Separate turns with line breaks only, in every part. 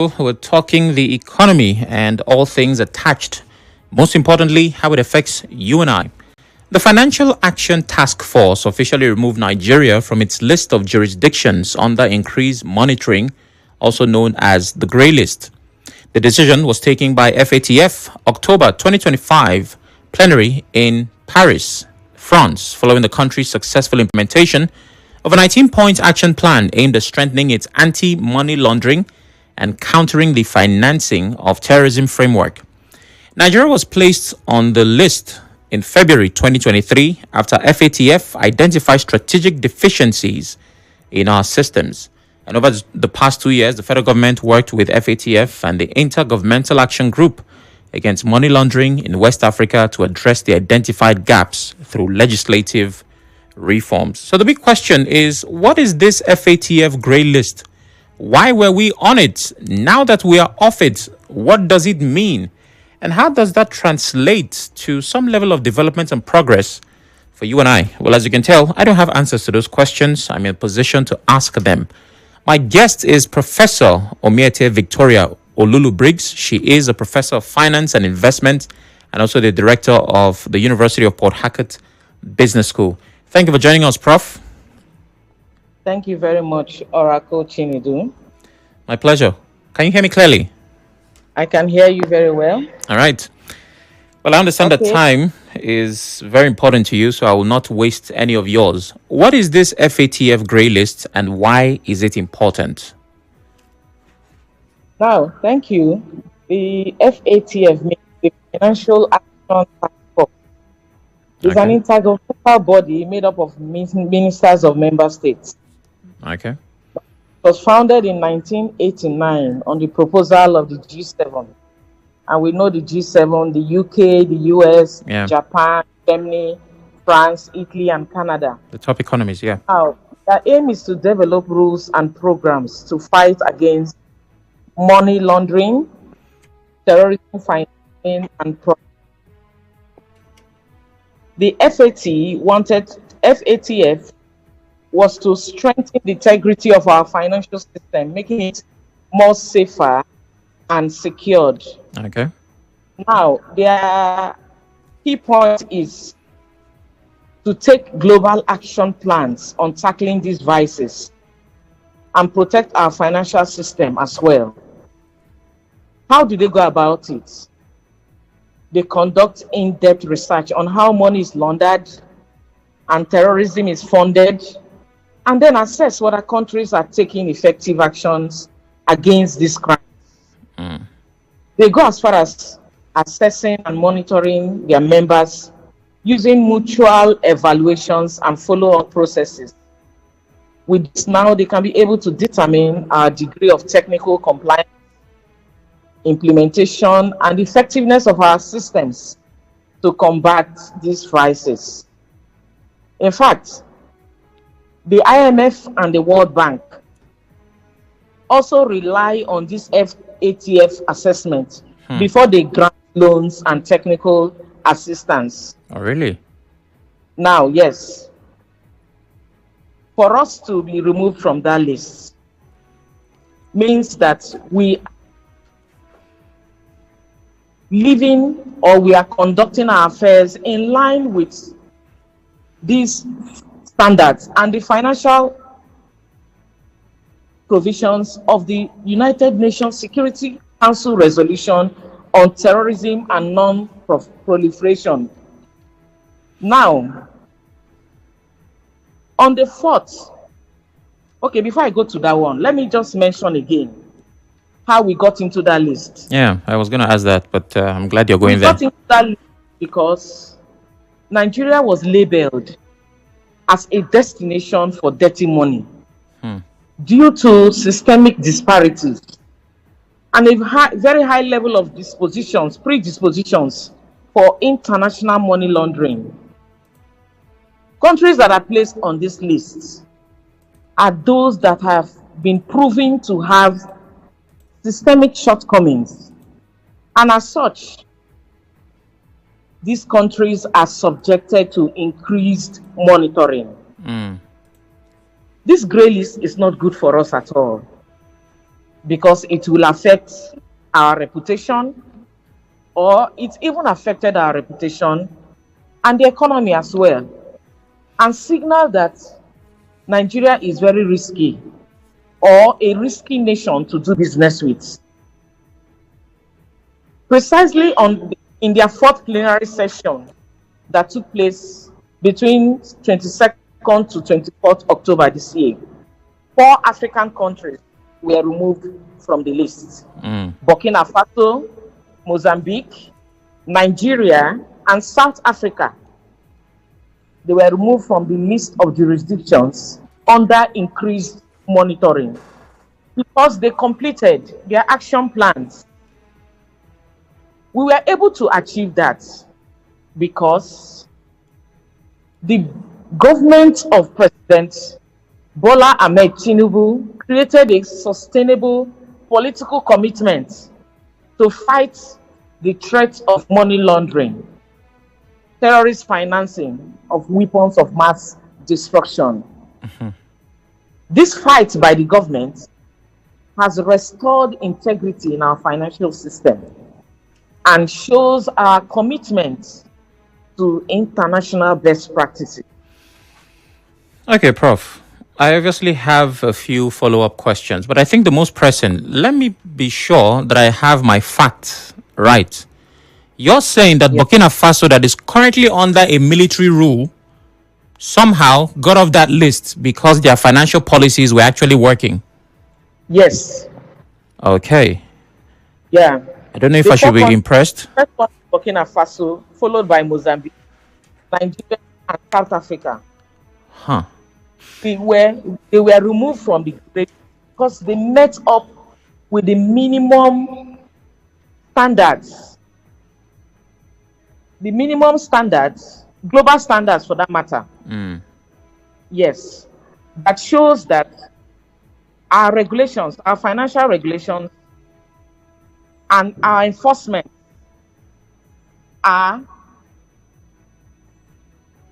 We're talking the economy and all things attached. Most importantly, how it affects you and I. The Financial Action Task Force officially removed Nigeria from its list of jurisdictions under increased monitoring, also known as the Grey List. The decision was taken by FATF October 2025 plenary in Paris, France, following the country's successful implementation of a 19-point action plan aimed at strengthening its anti-money laundering and countering the financing of terrorism framework. Nigeria was placed on the list in February 2023 after FATF identified strategic deficiencies in our systems. And over the past 2 years, the federal government worked with FATF and the Intergovernmental Action Group against money laundering in West Africa to address the identified gaps through legislative reforms. So the big question is, what is this FATF grey list? Why were we on it? Now that we are off it, what does it mean? And how does that translate to some level of development and progress for you and I? Well, as you can tell, I don't have answers to those questions. I'm in a position to ask them. My guest is Professor Omiete Victoria Olulu-Briggs. She is a professor of finance and investment and also the director of the University of Port Harcourt Business School. Thank you for joining us, Prof.
Thank you very much, Oracle Chinedu.
My pleasure. Can you hear me clearly?
I can hear you very well.
All right. Well, I understand that time is very important to you, so I will not waste any of yours. What is this FATF grey list and why is it important?
Now, thank you. The FATF means the Financial Action Task Force. It's an intergovernmental body made up of ministers of member states.
Okay.
It was founded in 1989 on the proposal of the G7. And we know the G7, the UK, the US, Japan, Germany, France, Italy, and Canada.
The top economies, yeah.
Now, their aim is to develop rules and programs to fight against money laundering, terrorism financing, and fraud. The FATF was to strengthen the integrity of our financial system, making it more safer and secured.
Okay.
Now, their key point is to take global action plans on tackling these vices and protect our financial system as well. How do they go about it? They conduct in-depth research on how money is laundered and terrorism is funded, and then assess whether countries are taking effective actions against these crimes. They go as far as assessing and monitoring their members using mutual evaluations and follow-up processes. With this now, they can be able to determine our degree of technical compliance, implementation, and effectiveness of our systems to combat these crises. In fact, the IMF and the World Bank also rely on this FATF assessment before they grant loans and technical assistance.
Oh, really?
Now, yes. For us to be removed from that list means that we are living or we are conducting our affairs in line with these standards and the financial provisions of the United Nations Security Council resolution on terrorism and non-proliferation. Now, on the 4th, okay, before I go to that one, let me just mention again how we got into that list.
Yeah, I was going to ask that, but I'm glad you're going
there. We got into that list because Nigeria was labeled as a destination for dirty money due to systemic disparities and a very high level of predispositions for international money laundering. Countries that are placed on this list are those that have been proven to have systemic shortcomings, and as such, these countries are subjected to increased monitoring. This grey list is not good for us at all. because it will affect our reputation, or it even affected our reputation and the economy as well, and signal that Nigeria is very risky or a risky nation to do business with. Precisely in their fourth plenary session that took place between 22nd to 24th October this year, 4 African countries were removed from the list. Burkina Faso, Mozambique, Nigeria, and South Africa. They were removed from the list of jurisdictions under increased monitoring because they completed their action plans. We were able to achieve that because the government of President Bola Ahmed Tinubu created a sustainable political commitment to fight the threat of money laundering, terrorist financing of weapons of mass destruction. This fight by the government has restored integrity in our financial system and shows our commitment to international best practices.
Okay, Prof. I obviously have a few follow-up questions, but I think the most pressing, let me be sure that I have my facts right. You're saying that
Yes.
Burkina Faso, that is currently under a military rule, somehow got off that list because their financial policies were actually working.
Yes.
Okay.
Yeah.
I don't know if
The
I should be
fourth one-
impressed.
First one, Burkina Faso, followed by Mozambique, Nigeria, and South Africa.
Huh.
They were removed from the grid because they met up with the minimum standards. The minimum standards, global standards for that matter. Yes. That shows that our regulations, our financial regulations, and our enforcement are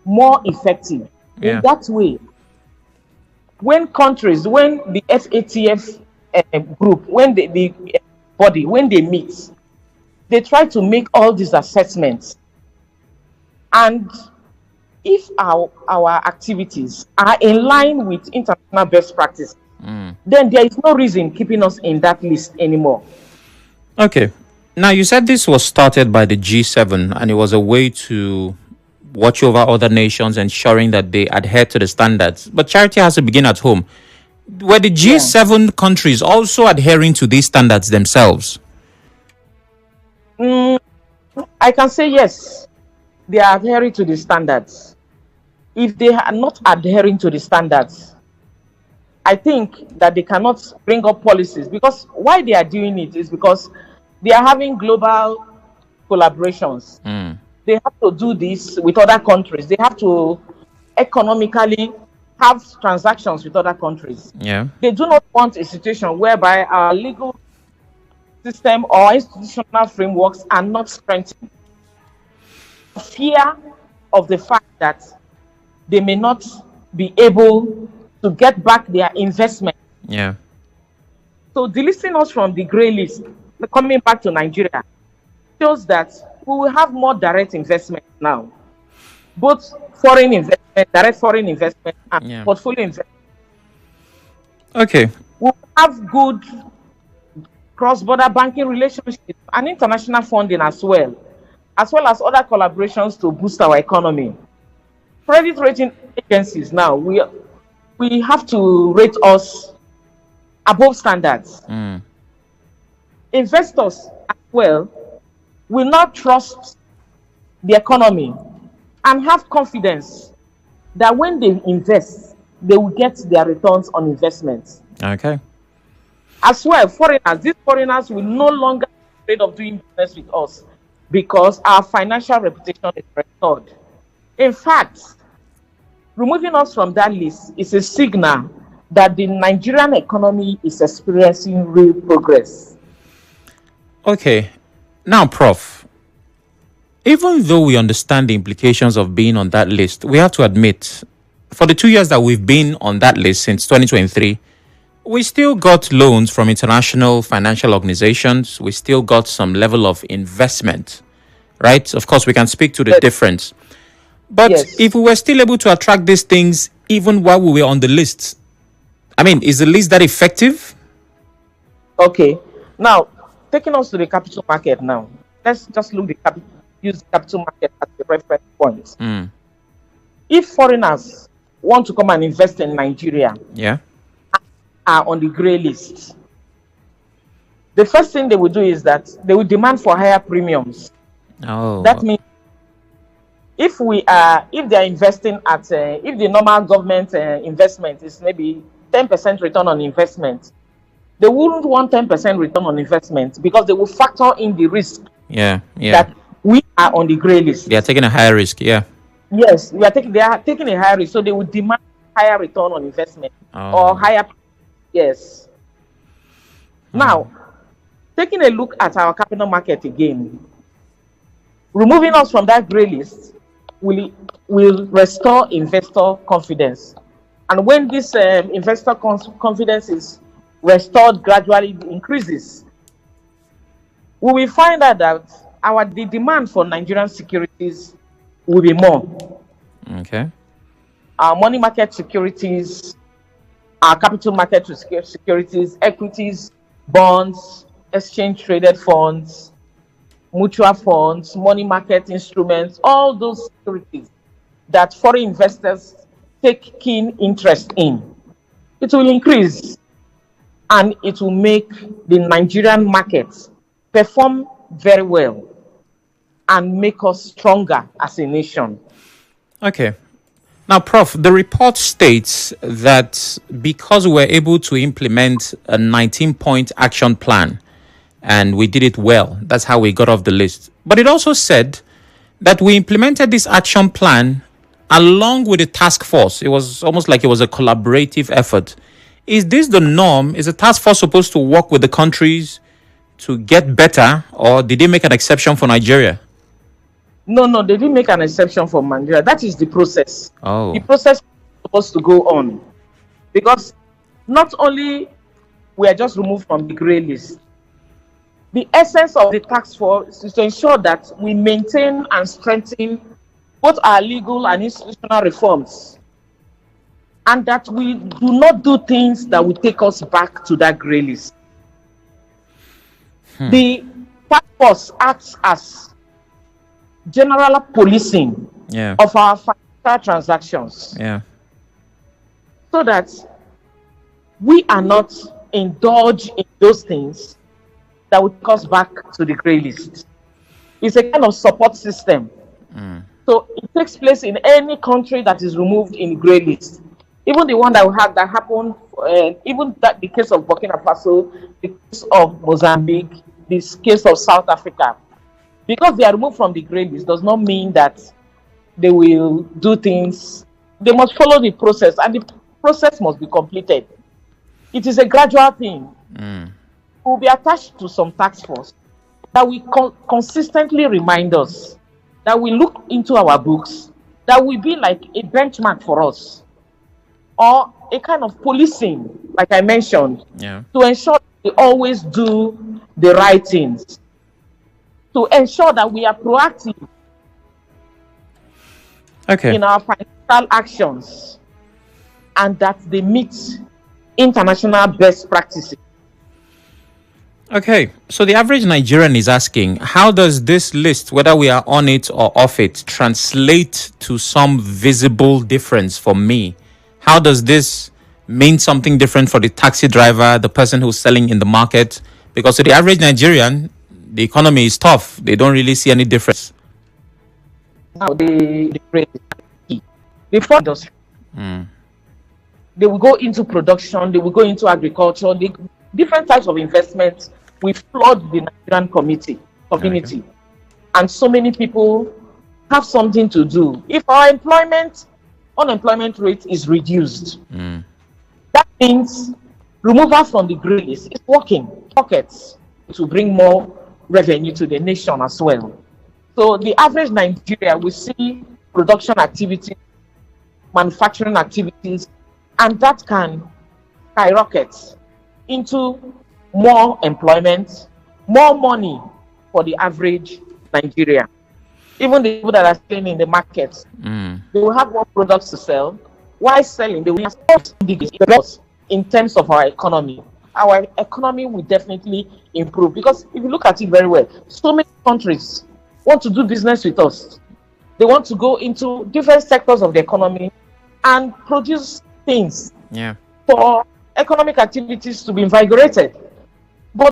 more effective.
Yeah.
In that way, when the FATF group, when the body, when they meet, they try to make all these assessments. And if our activities are in line with international best practice, then there is no reason keeping us in that list anymore.
Okay. Now, you said this was started by the G7 and it was a way to watch over other nations, ensuring that they adhere to the standards. But charity has to begin at home. Were the G7 countries also adhering to these standards themselves?
I can say yes, they are adhering to the standards. If they are not adhering to the standards, I think that they cannot bring up policies, because why they are doing it is because they are having global collaborations. They have to do this with other countries. They have to economically have transactions with other countries.
Yeah.
They do not want a situation whereby our legal system or institutional frameworks are not strengthened. Fear of the fact that they may not be able to get back their investment.
Yeah.
So delisting us from the grey list, coming back to Nigeria, shows that we will have more direct investment now. Both foreign investment, direct foreign investment, and portfolio investment.
Okay.
We'll have good cross-border banking relationships and international funding as well as other collaborations to boost our economy. Credit rating agencies now, we have to rate us above standards. Investors as well will not trust the economy and have confidence that when they invest, they will get their returns on investments.
Okay.
As well, these foreigners will no longer be afraid of doing business with us because our financial reputation is restored. In fact, removing us from that list is a signal that the Nigerian economy is experiencing real progress.
Okay. Now, Prof, even though we understand the implications of being on that list, we have to admit, for the 2 years that we've been on that list since 2023, We still got loans from international financial organizations. We still got some level of investment, right? Of course, we can speak to the
But
difference. But
yes,
if we were still able to attract these things even while we were on the list, I mean, is the list that effective?
okay. Now, taking us to the capital market now. Let's just use the capital market as the reference point.
Mm,
If foreigners want to come and invest in Nigeria,
yeah.
are on the grey list, the first thing they will do is that they will demand for higher premiums. That
Oh,
means if they are investing at if the normal government investment is maybe 10% return on investment, they wouldn't want 10% return on investment because they will factor in the risk
yeah, yeah.
that we are on the grey
They are
list.
taking a higher risk. Yeah.
Yes, they are taking a higher risk, so they will demand higher return on investment or
Oh,
higher. Yes. Now, taking a look at our capital market again, removing us from that grey list will restore investor confidence. And when this investor confidence is restored, gradually increases, we will find out that the demand for Nigerian securities will be more.
okay.
Our money market securities, our capital market securities, equities, bonds, exchange traded funds, mutual funds, money market instruments, all those securities that foreign investors take keen interest in. It will increase and it will make the Nigerian market perform very well and make us stronger as a nation.
Okay. Now, Prof, the report states that because we were able to implement a 19-point action plan and we did it well, that's how we got off the list. But it also said that we implemented this action plan along with the task force. It was almost like it was a collaborative effort. Is this the norm? Is the task force supposed to work with the countries to get better, or did they make an exception for Nigeria?
No, they didn't make an exception for Nigeria. That is the process. The
Oh,
process is supposed to go on because not only we are just removed from the grey list, the essence of the task force is to ensure that we maintain and strengthen both our legal and institutional reforms, and that we do not do things that will take us back to that grey list. The task force acts as general policing
yeah,
of our financial transactions
yeah.
so that we are not indulged in those things that would take us back to the grey list. It's a kind of support system. So it takes place in any country that is removed in the grey list. Even the one that happened, even the case of Burkina Faso, the case of Mozambique, this case of South Africa. Because they are removed from the grey list does not mean that they will do things. They must follow the process, and the process must be completed. It is a gradual thing. We will be attached to some task force that will consistently remind us, that we look into our books, that will be like a benchmark for us, or a kind of policing, like I mentioned,
Yeah.
to ensure we always do the right things, to ensure that we are proactive
Okay.
in our financial actions and that they meet international best practices.
Okay. So the average Nigerian is asking, how does this list, whether we are on it or off it, translate to some visible difference for me? How does this mean something different for the taxi driver, the person who's selling in the market? Because to the average Nigerian, the economy is tough. They don't really see any difference.
Now, the food industry, they will go into production, they will go into agriculture, different types of investments will flood the Nigerian community.
Okay.
And so many people have something to do. If our unemployment rate is reduced, that means removal from the grey list is working pockets to bring more revenue to the nation as well. So the average Nigeria will see production activities, manufacturing activities, and that can skyrockets into more employment, more money for the average Nigerian. Even the people that are selling in the markets, they will have more products to sell. While selling, they will have in terms of our economy. Our economy will definitely improve, because if you look at it very well, so many countries want to do business with us. They want to go into different sectors of the economy and produce things for economic activities to be invigorated.